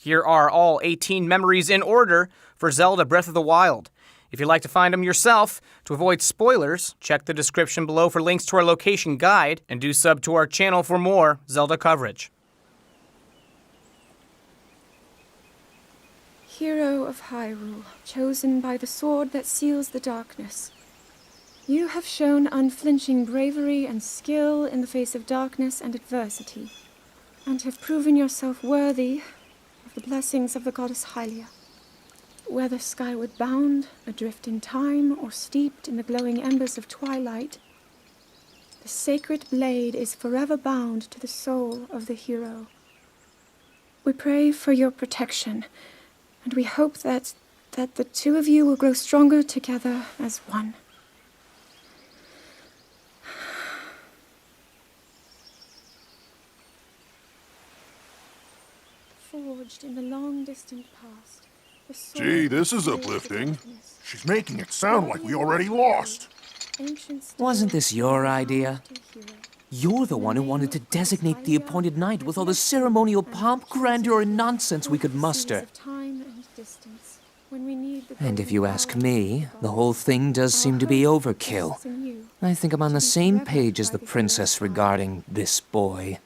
Here are all 18 memories in order for Zelda Breath of the Wild. If you'd like to find them yourself, to avoid spoilers, check the description below for links to our location guide, and do sub to our channel for more Zelda coverage. Hero of Hyrule, chosen by the sword that seals the darkness. You have shown unflinching bravery and skill in the face of darkness and adversity, and have proven yourself worthy of the blessings of the goddess Hylia. Whether skyward bound, adrift in time, or steeped in the glowing embers of twilight, the sacred blade is forever bound to the soul of the hero. We pray for your protection, and we hope that the two of you will grow stronger together as one. Forged in the long distant past. Gee, this is uplifting. She's making it sound like we already lost. Wasn't this your idea? You're the one who wanted to designate the appointed night with all the ceremonial pomp, grandeur, and nonsense we could muster. And if you ask me, the whole thing does seem to be overkill. I think I'm on the same page as the princess regarding this boy.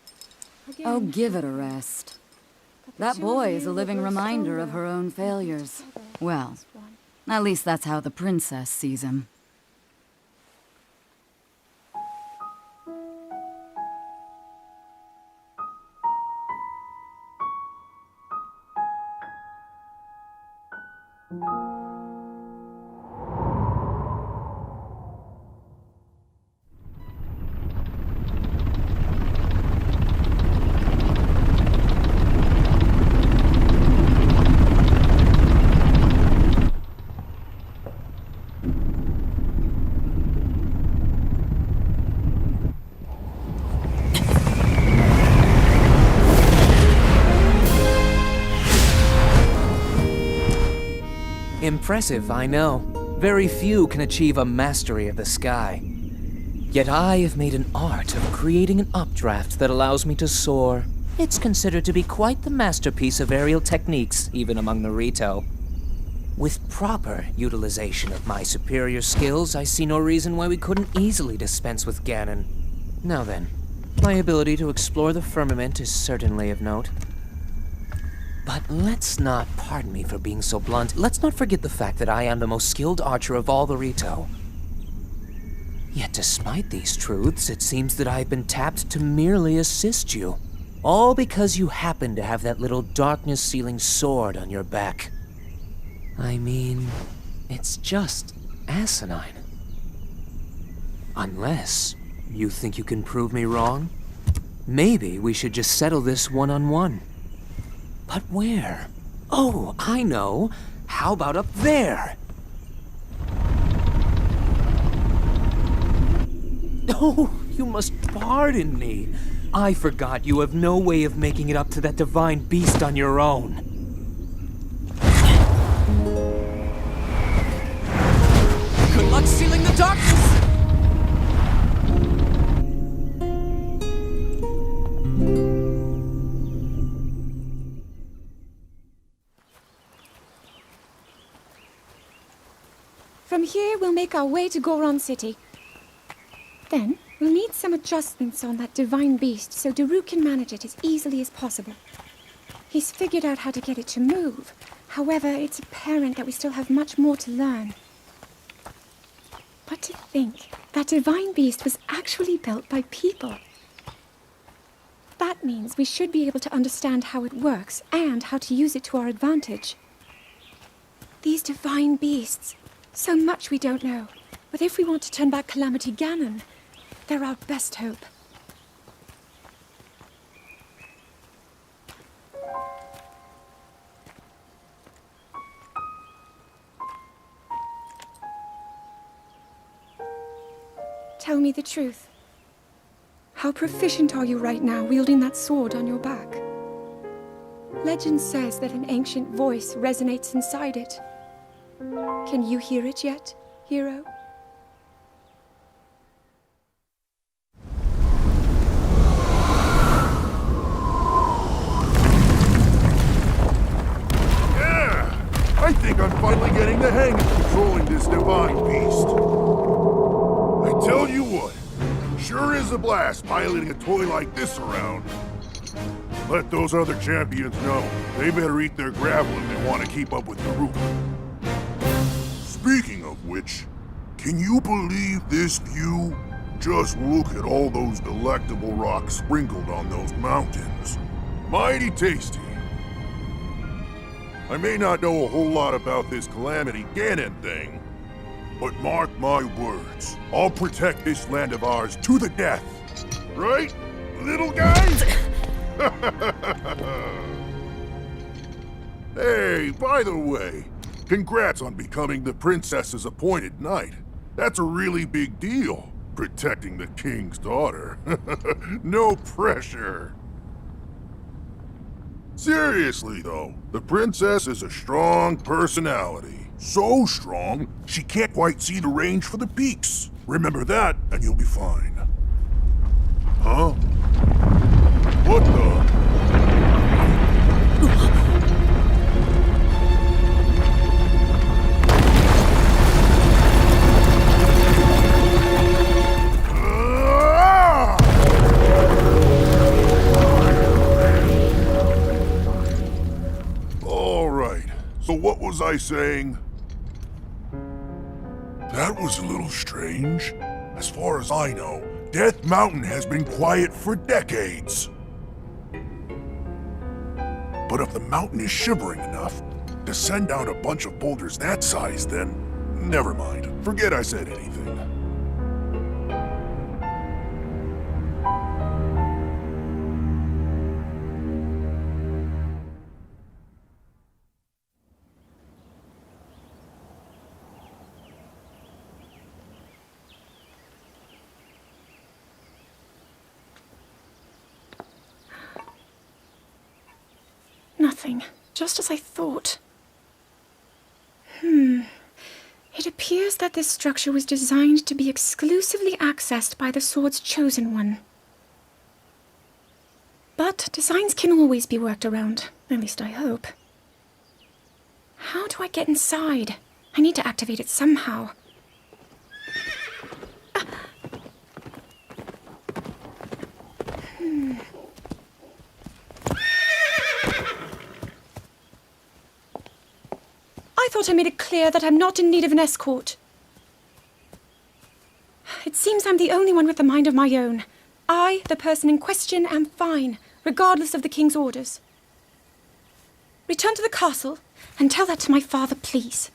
Oh, give it a rest. That boy is a living reminder of her own failures. Well, at least that's how the princess sees him. Impressive, I know. Very few can achieve a mastery of the sky. Yet I have made an art of creating an updraft that allows me to soar. It's considered to be quite the masterpiece of aerial techniques, even among the Rito. With proper utilization of my superior skills, I see no reason why we couldn't easily dispense with Ganon. Now then, my ability to explore the firmament is certainly of note. But let's not, pardon me for being so blunt, let's not forget the fact that I am the most skilled archer of all the Rito. Yet despite these truths, it seems that I've been tapped to merely assist you. All because you happen to have that little darkness-sealing sword on your back. I mean, it's just asinine. Unless you think you can prove me wrong? Maybe we should just settle this one-on-one. But where? Oh, I know. How about up there? Oh, you must pardon me. I forgot you have no way of making it up to that divine beast on your own. Good luck sealing the darkness! From here, we'll make our way to Goron City. Then, we'll need some adjustments on that divine beast so Daru can manage it as easily as possible. He's figured out how to get it to move. However, it's apparent that we still have much more to learn. But to think, that divine beast was actually built by people. That means we should be able to understand how it works and how to use it to our advantage. These divine beasts, so much we don't know. But if we want to turn back Calamity Ganon, they're our best hope. Tell me the truth. How proficient are you right now wielding that sword on your back? Legend says that an ancient voice resonates inside it. Can you hear it yet, hero? think I'm finally getting the hang of controlling this divine beast. I tell you what, sure is a blast piloting a toy like this around. Let those other champions know they better eat their gravel if they want to keep up with the route. Speaking of which, can you believe this view? Just look at all those delectable rocks sprinkled on those mountains. Mighty tasty. I may not know a whole lot about this Calamity Ganon thing, but mark my words, I'll protect this land of ours to the death. Right, little guys? Hey, by the way, congrats on becoming the princess's appointed knight. That's a really big deal, protecting the king's daughter. No pressure. Seriously, though, the princess is a strong personality. So strong, she can't quite see the range for the peaks. Remember that, and you'll be fine. Huh? What the? All right, so what was I saying? That was a little strange. As far as I know, Death Mountain has been quiet for decades. But if the mountain is shivering enough to send down a bunch of boulders that size, then never mind. Forget I said anything. Nothing. Just as I thought. It appears that this structure was designed to be exclusively accessed by the sword's chosen one. But designs can always be worked around. At least I hope. How do I get inside? I need to activate it somehow. I thought I made it clear that I'm not in need of an escort. It seems I'm the only one with a mind of my own. I, the person in question, am fine, regardless of the king's orders. Return to the castle and tell that to my father, please.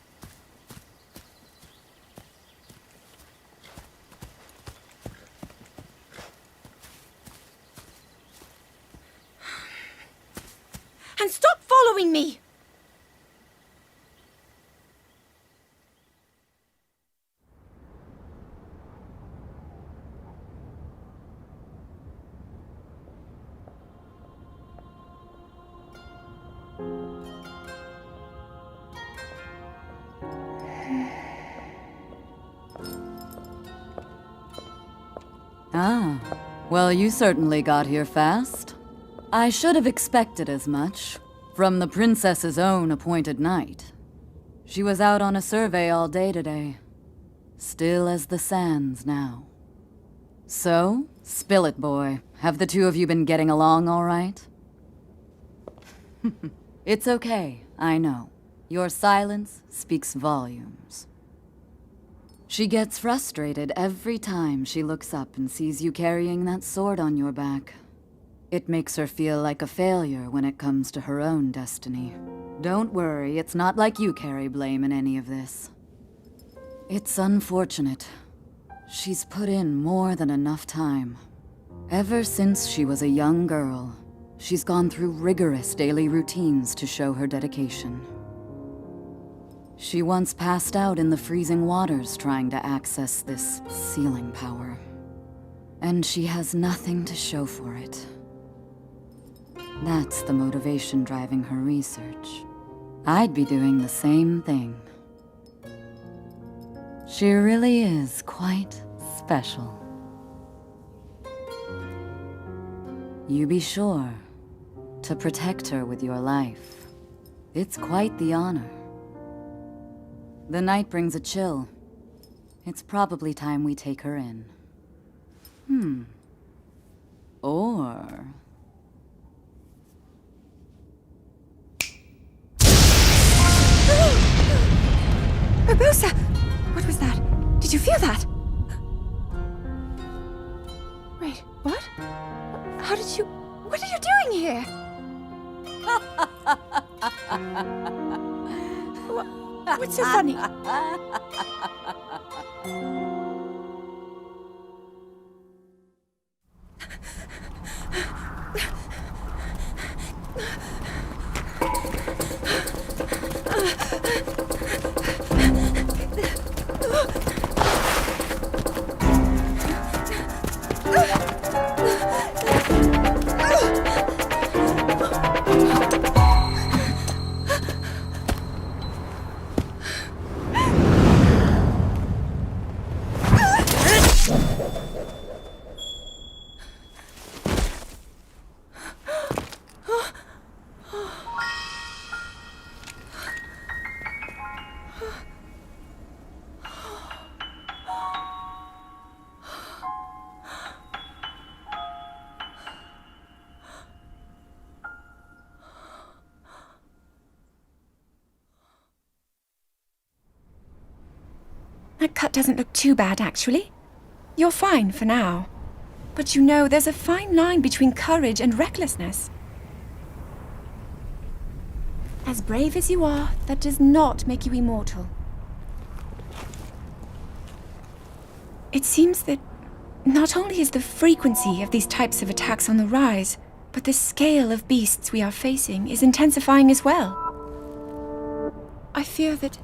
And stop following me! Ah, well, you certainly got here fast. I should have expected as much, from the princess's own appointed knight. She was out on a survey all day today. Still as the sands now. So, spill it, boy. Have the two of you been getting along all right? It's okay, I know. Your silence speaks volumes. She gets frustrated every time she looks up and sees you carrying that sword on your back. It makes her feel like a failure when it comes to her own destiny. Don't worry, it's not like you carry blame in any of this. It's unfortunate. She's put in more than enough time. Ever since she was a young girl, she's gone through rigorous daily routines to show her dedication. She once passed out in the freezing waters trying to access this sealing power. And she has nothing to show for it. That's the motivation driving her research. I'd be doing the same thing. She really is quite special. You be sure to protect her with your life. It's quite the honor. The night brings a chill. It's probably time we take her in. Or... Barbosa! What was that? Did you feel that? Wait, what? How did you... What are you doing here? What's so funny? That cut doesn't look too bad, actually. You're fine for now. But you know, there's a fine line between courage and recklessness. As brave as you are, that does not make you immortal. It seems that not only is the frequency of these types of attacks on the rise, but the scale of beasts we are facing is intensifying as well. I fear that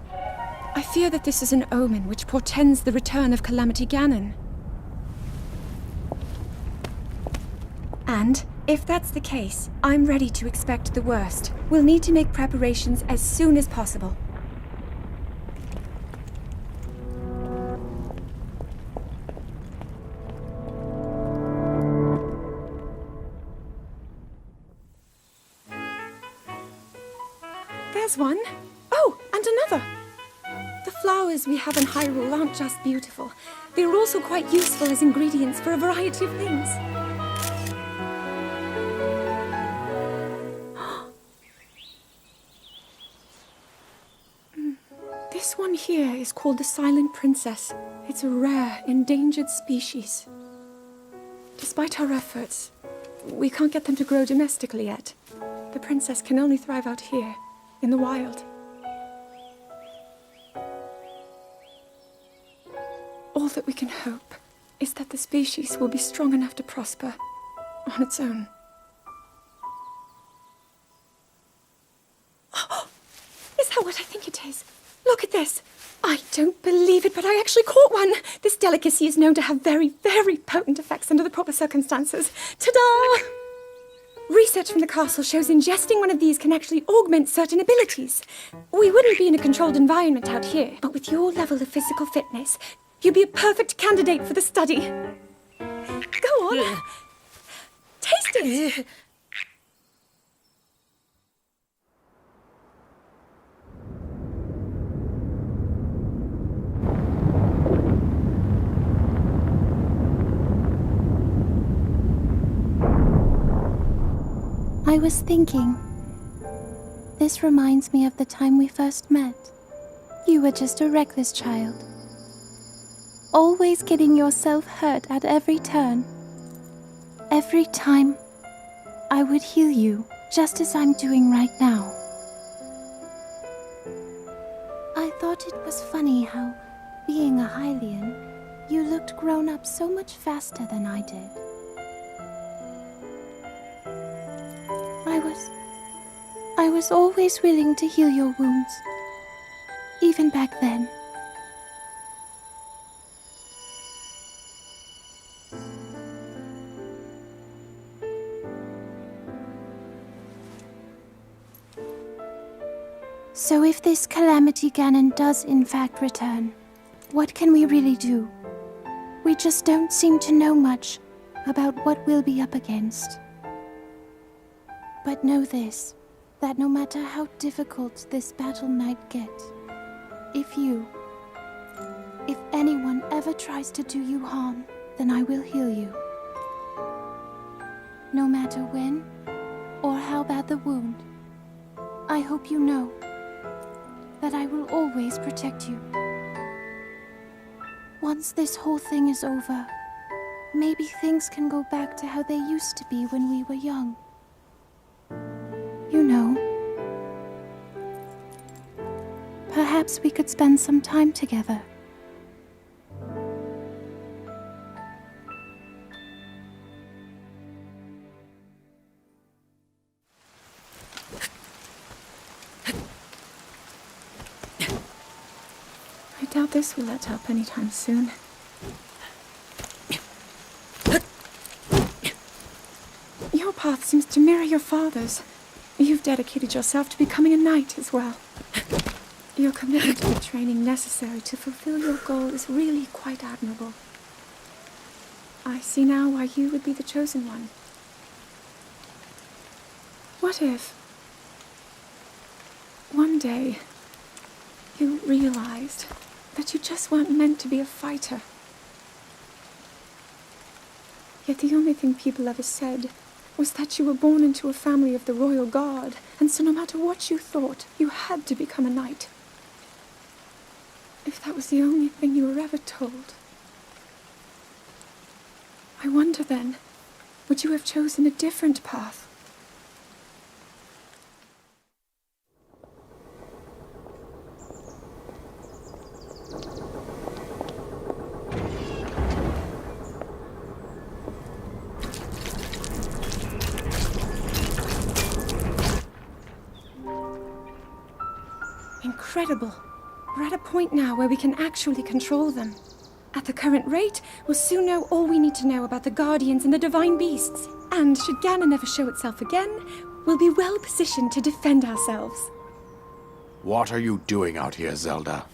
this is an omen which portends the return of Calamity Ganon. And, if that's the case, I'm ready to expect the worst. We'll need to make preparations as soon as possible. There's one. Oh, and another. The flowers we have in Hyrule aren't just beautiful. They're also quite useful as ingredients for a variety of things. This one here is called the Silent Princess. It's a rare, endangered species. Despite our efforts, we can't get them to grow domestically yet. The princess can only thrive out here, in the wild. All that we can hope is that the species will be strong enough to prosper on its own. Is that what I think it is? Look at this! I don't believe it, but I actually caught one! This delicacy is known to have very, very potent effects under the proper circumstances. Ta-da! Research from the castle shows ingesting one of these can actually augment certain abilities. We wouldn't be in a controlled environment out here, but with your level of physical fitness, you'd be a perfect candidate for the study. Go on. Taste it. I was thinking, this reminds me of the time we first met. You were just a reckless child, always getting yourself hurt at every turn. Every time, I would heal you, just as I'm doing right now. I thought it was funny how, being a Hylian, you looked grown up so much faster than I did. I was always willing to heal your wounds, even back then. So if this Calamity Ganon does in fact return, what can we really do? We just don't seem to know much about what we'll be up against. But know this, that no matter how difficult this battle might get, If anyone ever tries to do you harm, then I will heal you. No matter when or how bad the wound, I hope you know that I will always protect you. Once this whole thing is over, maybe things can go back to how they used to be when we were young. You know, perhaps we could spend some time together. I doubt this will let up anytime soon. Your path seems to mirror your father's. You've dedicated yourself to becoming a knight as well. Your commitment to the training necessary to fulfill your goal is really quite admirable. I see now why you would be the chosen one. What if one day you realized that you just weren't meant to be a fighter? Yet the only thing people ever said was that you were born into a family of the royal guard, and so no matter what you thought, you had to become a knight. If that was the only thing you were ever told, I wonder then, would you have chosen a different path? Incredible. We're at a point now where we can actually control them. At the current rate, we'll soon know all we need to know about the Guardians and the Divine Beasts. And should Ganon ever show itself again, we'll be well positioned to defend ourselves. What are you doing out here, Zelda?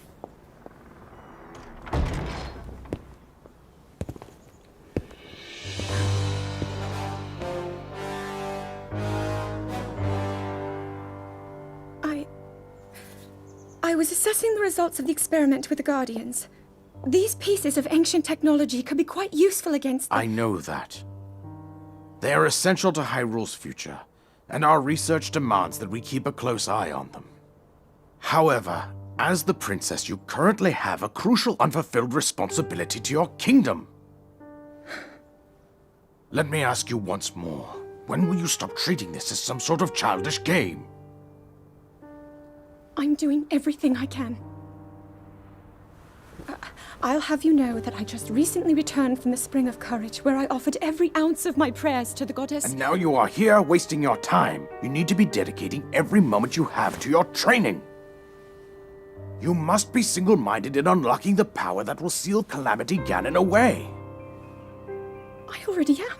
I was assessing the results of the experiment with the Guardians. These pieces of ancient technology could be quite useful against I know that. They are essential to Hyrule's future, and our research demands that we keep a close eye on them. However, as the princess, you currently have a crucial unfulfilled responsibility to your kingdom. Let me ask you once more, when will you stop treating this as some sort of childish game? I'm doing everything I can. I'll have you know that I just recently returned from the Spring of Courage, where I offered every ounce of my prayers to the goddess. And now you are here wasting your time. You need to be dedicating every moment you have to your training. You must be single-minded in unlocking the power that will seal Calamity Ganon away. I already am.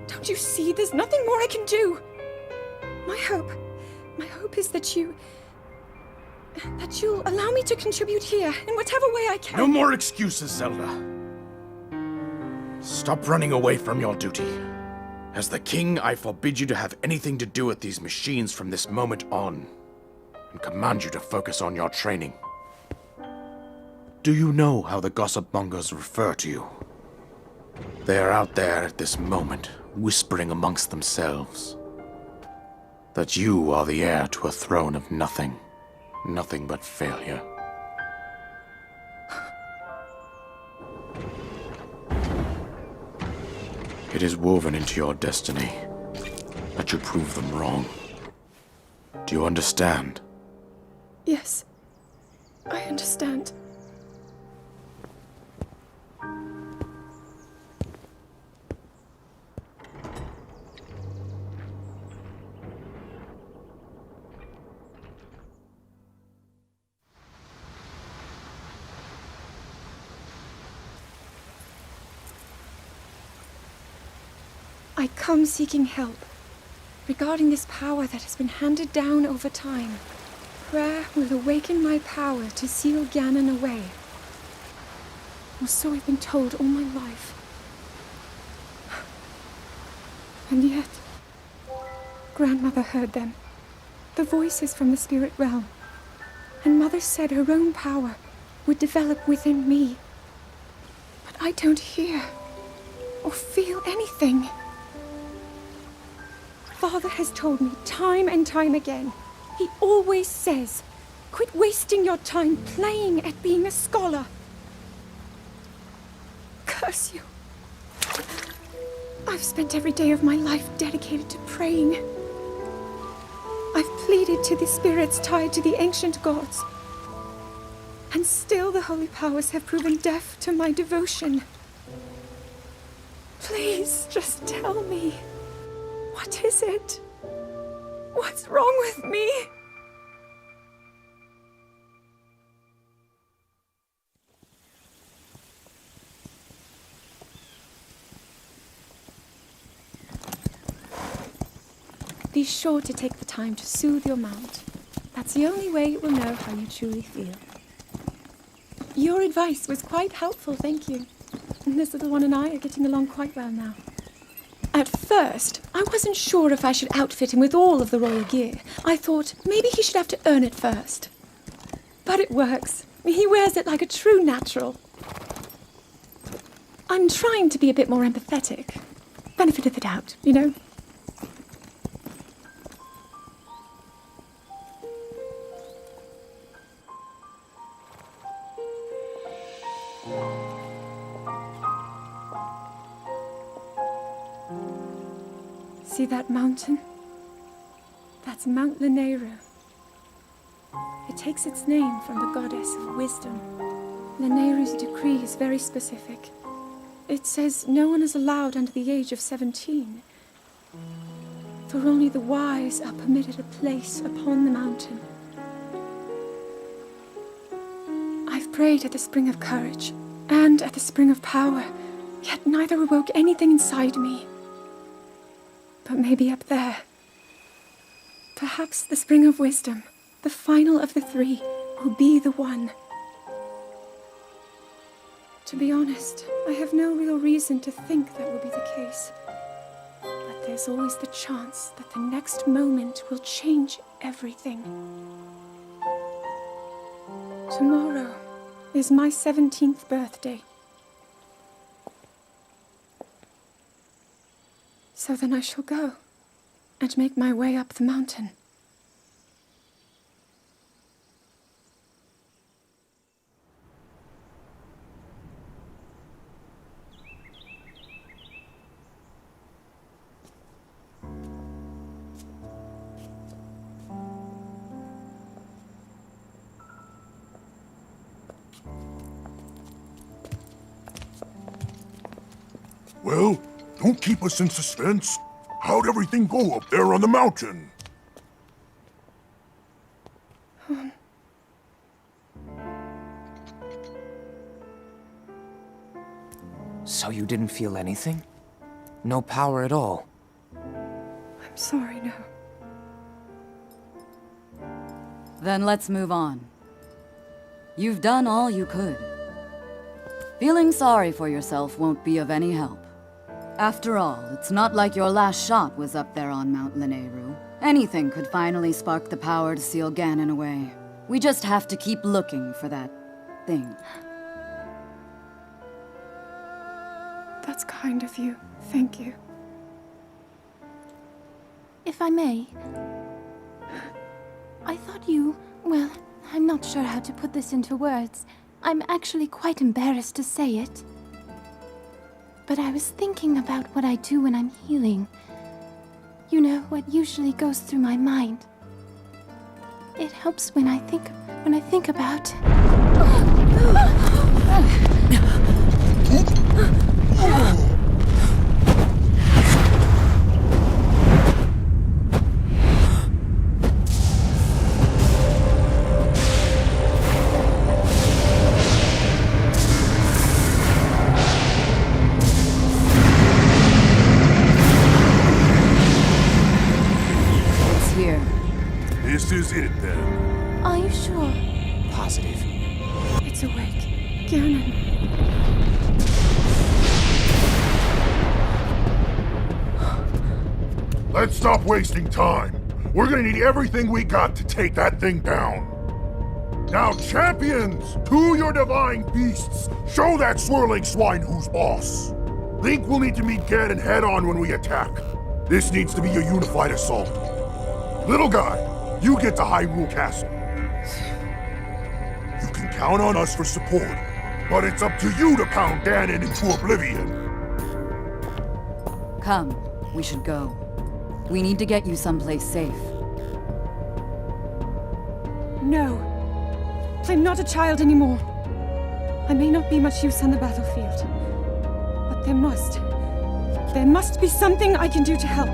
Don't you see? There's nothing more I can do. My hope is that you'll allow me to contribute here in whatever way I can. No more excuses, Zelda. Stop running away from your duty. As the king, I forbid you to have anything to do with these machines from this moment on, and command you to focus on your training. Do you know how the gossip mongers refer to you? They are out there at this moment, whispering amongst themselves that you are the heir to a throne of nothing but failure. It is woven into your destiny that you prove them wrong. Do you understand? Yes, I understand. I come seeking help regarding this power that has been handed down over time. Prayer will awaken my power to seal Ganon away. Or so I've been told all my life. And yet, Grandmother heard them. The voices from the spirit realm. And Mother said her own power would develop within me. But I don't hear or feel anything. Father has told me time and time again. He always says, quit wasting your time playing at being a scholar. Curse you. I've spent every day of my life dedicated to praying. I've pleaded to the spirits tied to the ancient gods. And still the holy powers have proven deaf to my devotion. Please, just tell me. What is it? What's wrong with me? Be sure to take the time to soothe your mount. That's the only way it will know how you truly feel. Your advice was quite helpful, thank you. And this little one and I are getting along quite well now. At first, I wasn't sure if I should outfit him with all of the royal gear. I thought maybe he should have to earn it first. But it works. He wears it like a true natural. I'm trying to be a bit more empathetic. Benefit of the doubt, you know? See that mountain? That's Mount Lanayru. It takes its name from the goddess of wisdom. Lanayru's decree is very specific. It says no one is allowed under the age of 17. For only the wise are permitted a place upon the mountain. I've prayed at the Spring of Courage and at the Spring of Power, yet neither awoke anything inside me. But maybe up there. Perhaps the Spring of Wisdom, the final of the three, will be the one. To be honest, I have no real reason to think that will be the case. But there's always the chance that the next moment will change everything. Tomorrow is my 17th birthday. So then I shall go and make my way up the mountain. Well, don't keep us in suspense. How'd everything go up there on the mountain? So you didn't feel anything? No power at all? I'm sorry, no. Then let's move on. You've done all you could. Feeling sorry for yourself won't be of any help. After all, it's not like your last shot was up there on Mount Lanayru. Anything could finally spark the power to seal Ganon away. We just have to keep looking for that thing. That's kind of you. Thank you. If I may, I thought you... well, I'm not sure how to put this into words. I'm actually quite embarrassed to say it. But I was thinking about what I do when I'm healing. You know, what usually goes through my mind. It helps when I think about... This is it, then. Are you sure? Positive. It's awake. Ganon. Let's stop wasting time. We're gonna need everything we got to take that thing down. Now, champions, to your divine beasts! Show that swirling swine who's boss! Link will need to meet Ganon head-on when we attack. This needs to be a unified assault. Little guy, you get to Hyrule Castle. You can count on us for support, but it's up to you to pound Ganon into oblivion. Come, we should go. We need to get you someplace safe. No. I'm not a child anymore. I may not be much use on the battlefield, but there must be something I can do to help.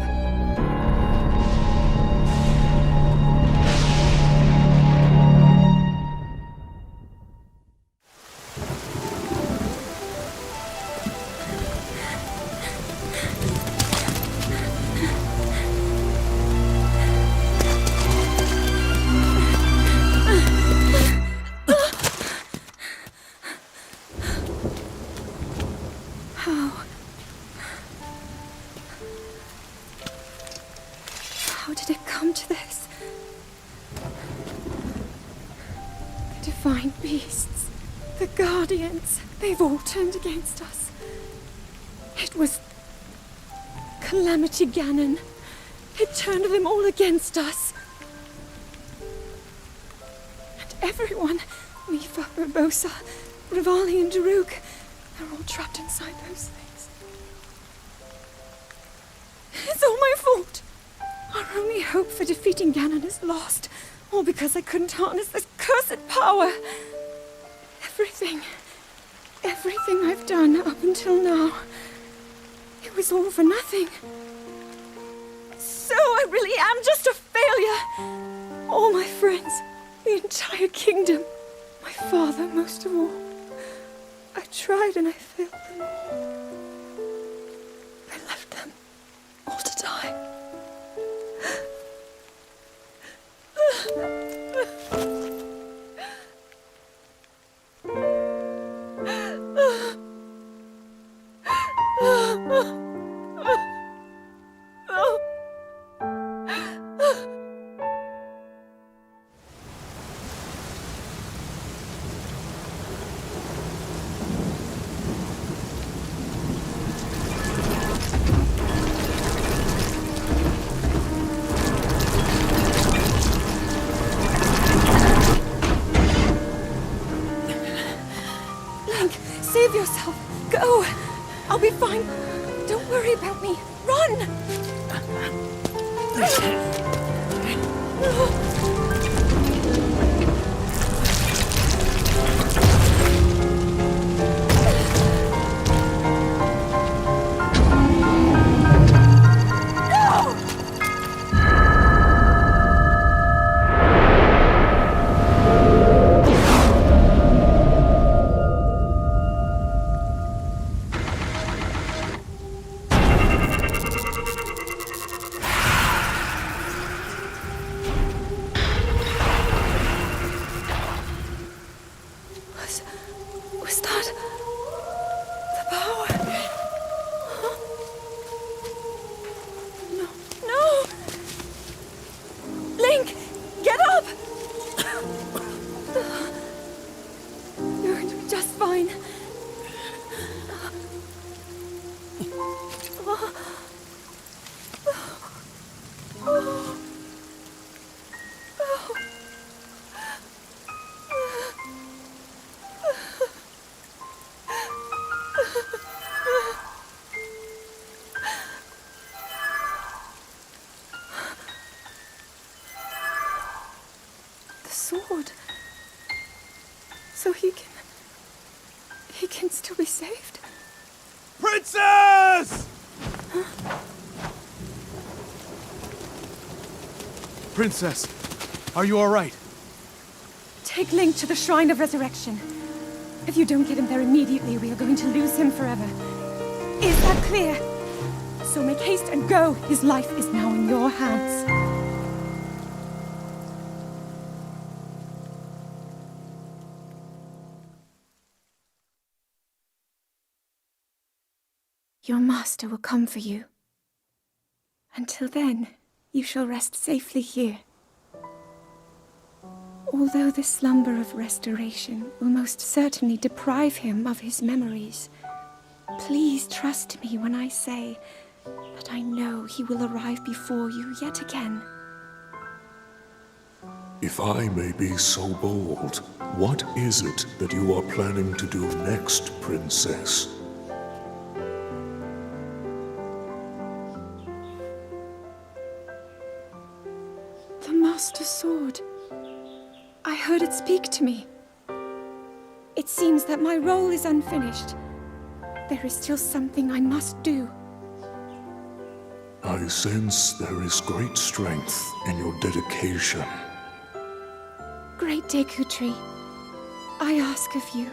How did it come to this? The divine beasts, the guardians, they've all turned against us. It was Calamity Ganon. It turned them all against us. And everyone, Mifa, Urbosa, Rivali and Daruk, they're all trapped inside those things. It's all my fault. Our only hope for defeating Ganon is lost, all because I couldn't harness this cursed power. Everything I've done up until now, it was all for nothing. So I really am just a failure. All my friends, the entire kingdom, my father most of all. I tried and I failed them all. I left them all to die. Save yourself! Go! I'll be fine! Don't worry about me! Run! Was that the power? Huh? No! Link, get up! You're going to be just fine. Sword. So he can still be saved? Princess! Princess, are you all right? Take Link to the Shrine of Resurrection. If you don't get him there immediately, we are going to lose him forever. Is that clear? So make haste and go. His life is now in your hands. Your master will come for you. Until then, you shall rest safely here. Although the slumber of restoration will most certainly deprive him of his memories, please trust me when I say that I know he will arrive before you yet again. If I may be so bold, what is it that you are planning to do next, Princess? The Master Sword. I heard it speak to me. It seems that my role is unfinished. There is still something I must do. I sense there is great strength in your dedication. Great Dekutri, I ask of you,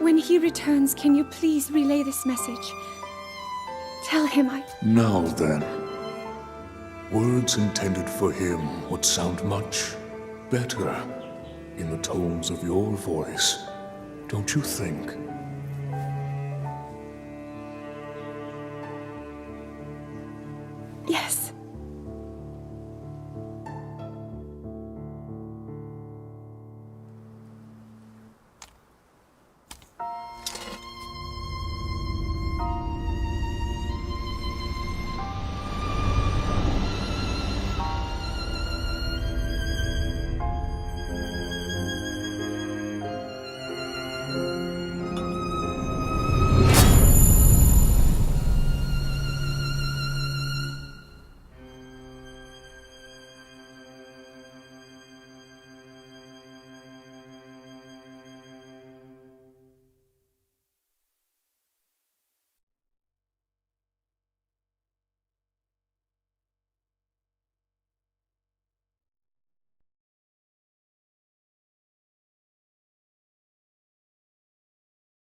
when he returns, can you please relay this message? Tell him Now then, words intended for him would sound much better in the tones of your voice, don't you think?